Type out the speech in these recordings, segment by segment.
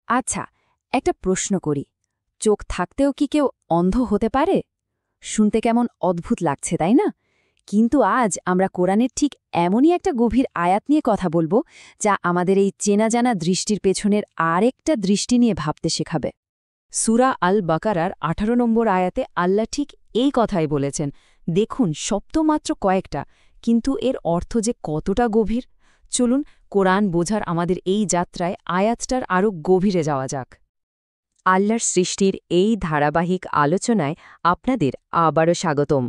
আচ্ছা, একটা প্রশ্ন করি। চোখ থাকতেও কি কেউ অন্ধ হতে পারে? শুনতে কেমন অদ্ভুত লাগছে, তাই না? কিন্তু আজ আমরা কোরআনের ঠিক এমনই একটা গভীর আয়াত নিয়ে কথা বলবো, যা আমাদের এই চেনা জানা দৃষ্টির পেছনের আরেকটা দৃষ্টি নিয়ে ভাবতে শেখাবে। সূরা আল বাকারার ১৮ নম্বর আয়াতে আল্লাহ ঠিক এই কথাই বলেছেন। দেখুন, শব্দ মাত্র কয়েকটা, কিন্তু এর অর্থ যে কতটা গভীর। চলুন, কোরআন বোঝার আমাদের এই যাত্রায় আয়াতটার আরও গভীরে যাওয়া যাক। আল্লাহর সৃষ্টির এই ধারাবাহিক আলোচনায় আপনাদের আবারও স্বাগতম।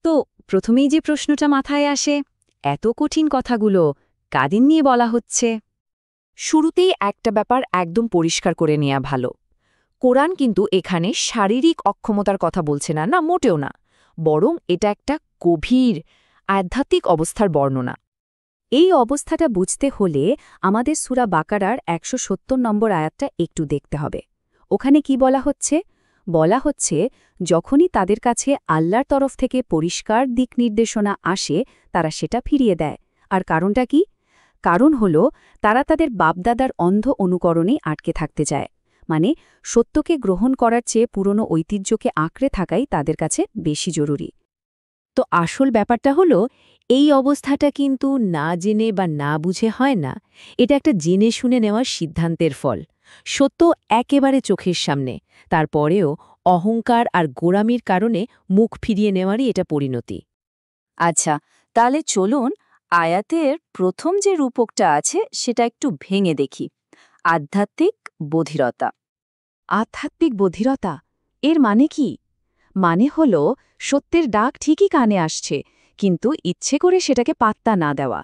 তো প্রথমেই যে প্রশ্নটা মাথায় আসে, এত কঠিন কথাগুলো কাদের নিয়ে বলা হচ্ছে? শুরুতেই একটা ব্যাপার একদম পরিষ্কার করে নেওয়া ভালো। কোরআন কিন্তু এখানে শারীরিক অক্ষমতার কথা বলছে না, না মোটেও না, বরং এটা একটা গভীর আধ্যাত্মিক অবস্থার বর্ণনা। এই অবস্থাটা বুঝতে হলে আমাদের সূরা বাকারার ১৭০ নম্বর আয়াতটা একটু দেখতে হবে। ওখানে কি বলা হচ্ছে? বলা হচ্ছে, যখনই তাদের কাছে আল্লাহর তরফ থেকে পরিষ্কার দিক নির্দেশনা আসে, তারা সেটা ফিরিয়ে দেয়। আর কারণটা কি? কারণ হল তারা তাদের বাপদাদার অন্ধ অনুকরণেই আটকে থাকতে চায়। মানে সত্যকে গ্রহণ করার চেয়ে পুরনো ঐতিহ্যকে আঁকড়ে থাকাই তাদের কাছে বেশি জরুরি। তো আসল ব্যাপারটা হলো, এই অবস্থাটা কিন্তু না জেনে বা না বুঝে হয় না। এটা একটা জেনে শুনে নেওয়ার সিদ্ধান্তের ফল। সত্য একেবারে চোখের সামনে, তারপরেও অহংকার আর গোঁড়ামির কারণে মুখ ফিরিয়ে নেওয়ারই এটা পরিণতি। আচ্ছা, তাহলে চলুন আয়াতের প্রথম যে রূপকটা আছে সেটা একটু ভেঙে দেখি। আধ্যাত্মিক বধিরতা। আধ্যাত্মিক বধিরতা এর মানে কি? মানে হল, সত্যের ডাক ঠিকই কানে আসছে, কিন্তু ইচ্ছে করে সেটাকে পাত্তা না দেওয়া।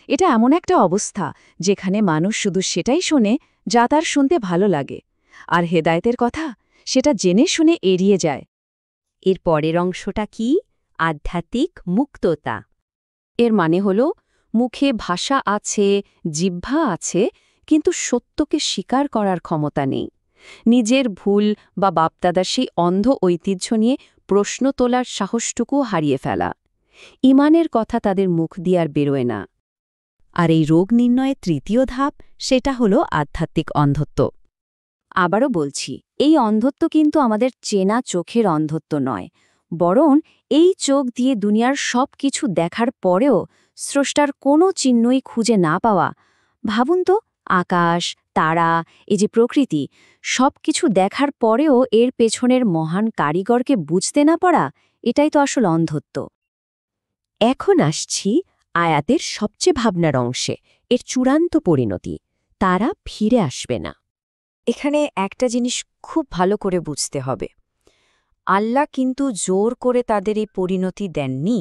এটা এমন একটা অবস্থা যেখানে মানুষ শুধু সেটাই শোনে যা তার শুনতে ভালো লাগে, আর হেদায়েতের কথা সেটা জেনে শুনে এড়িয়ে যায়। এর পরের অংশটা কি? আধ্যাত্মিক মুক্ততা। এর মানে হল, মুখে ভাষা আছে, জিহ্বা আছে, কিন্তু সত্যকে স্বীকার করার ক্ষমতা নেই। নিজের ভুল বা বাপদাদার সেই অন্ধ ঐতিহ্য নিয়ে প্রশ্ন তোলার সাহসটুকু হারিয়ে ফেলা। ঈমানের কথা তাদের মুখ দিয়ে আর বেরোয় না। আর এই রোগ নির্ণয়ের তৃতীয় ধাপ, সেটা হলো আধ্যাত্মিক অন্ধত্ব। আবারও বলছি, এই অন্ধত্ব কিন্তু আমাদের চেনা চোখের অন্ধত্ব নয়, বরং এই চোখ দিয়ে দুনিয়ার সব কিছু দেখার পরেও স্রষ্টার কোনো চিহ্নই খুঁজে না পাওয়া। ভাবুন তো, আকাশ, তারা, এই যে প্রকৃতি, সব কিছু দেখার পরেও এর পেছনের মহান কারিগরকে বুঝতে না পারা, এটাই তো আসল অন্ধত্ব। এখন আসছি আয়াতের সবচেয়ে ভাবনার অংশে, এর চূড়ান্ত পরিণতি। তারা ফিরে আসবে না। এখানে একটা জিনিস খুব ভালো করে বুঝতে হবে। আল্লাহ কিন্তু জোর করে তাদের এই পরিণতি দেননি।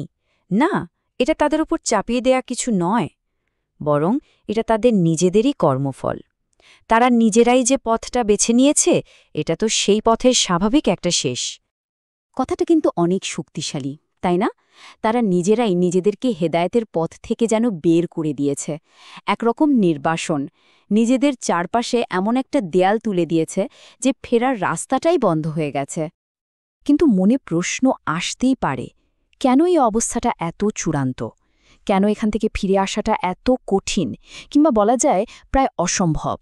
না, এটা তাদের উপর চাপিয়ে দেয়া কিছু নয়, বরং এটা তাদের নিজেদেরই কর্মফল। তারা নিজেরাই যে পথটা বেছে নিয়েছে, এটা তো সেই পথের স্বাভাবিক একটা শেষ। কথাটা কিন্তু অনেক শক্তিশালী, তাই না? তারা নিজেরাই নিজেদেরকে হেদায়েতের পথ থেকে যেন বের করে দিয়েছে। একরকম নির্বাসন। নিজেদের চারপাশে এমন একটা দেয়াল তুলে দিয়েছে যে ফেরার রাস্তাটাই বন্ধ হয়ে গেছে। কিন্তু মনে প্রশ্ন আসতেই পারে, কেন এই অবস্থাটা এত চূড়ান্ত? কেন এখান থেকে ফিরে আসাটা এত কঠিন, কিংবা বলা যায় প্রায় অসম্ভব?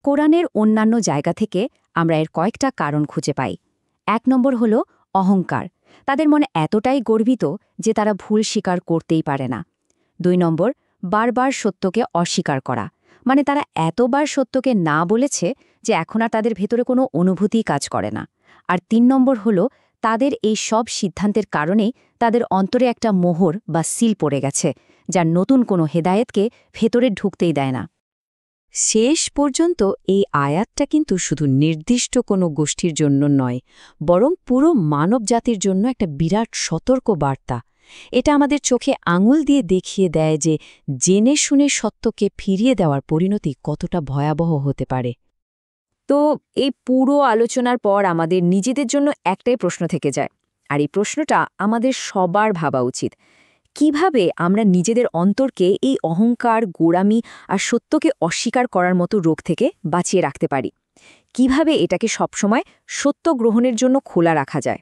কোরআনের অন্যান্য জায়গা থেকে আমরা এর কয়েকটা কারণ খুঁজে পাই। ১ নম্বর হল অহংকার। তাদের মনে এতটাই গর্বিত যে তারা ভুল স্বীকার করতেই পারে না। ২ নম্বর, বারবার সত্যকে অস্বীকার করা। মানে তারা এতবার সত্যকে না বলেছে যে এখন আর তাদের ভেতরে কোনো অনুভূতিই কাজ করে না। আর ৩ নম্বর হল, তাদের এই সব সিদ্ধান্তের কারণেই তাদের অন্তরে একটা মোহর বা সিল পড়ে গেছে, যা নতুন কোনো হেদায়েতকে ভেতরে ঢুকতেই দেয় না। শেষ পর্যন্ত এই আয়াতটা কিন্তু শুধু নির্দিষ্ট কোনো গোষ্ঠীর জন্য নয়, বরং পুরো মানবজাতির জন্য একটা বিরাট সতর্ক বার্তা। এটা আমাদের চোখে আঙুল দিয়ে দেখিয়ে দেয় যে জেনে শুনে সত্যকে ফিরিয়ে দেওয়ার পরিণতি কতটা ভয়াবহ হতে পারে। তো এই পুরো আলোচনার পর আমাদের নিজেদের জন্য একটাই প্রশ্ন থেকে যায়, আর এই প্রশ্নটা আমাদের সবার ভাবা উচিত। কিভাবে আমরা নিজেদের অন্তরকে এই অহংকার, গোঁড়ামি আর সত্যকে অস্বীকার করার মতো রোগ থেকে বাঁচিয়ে রাখতে পারি? কিভাবে এটাকে সবসময় সত্য গ্রহণের জন্য খোলা রাখা যায়?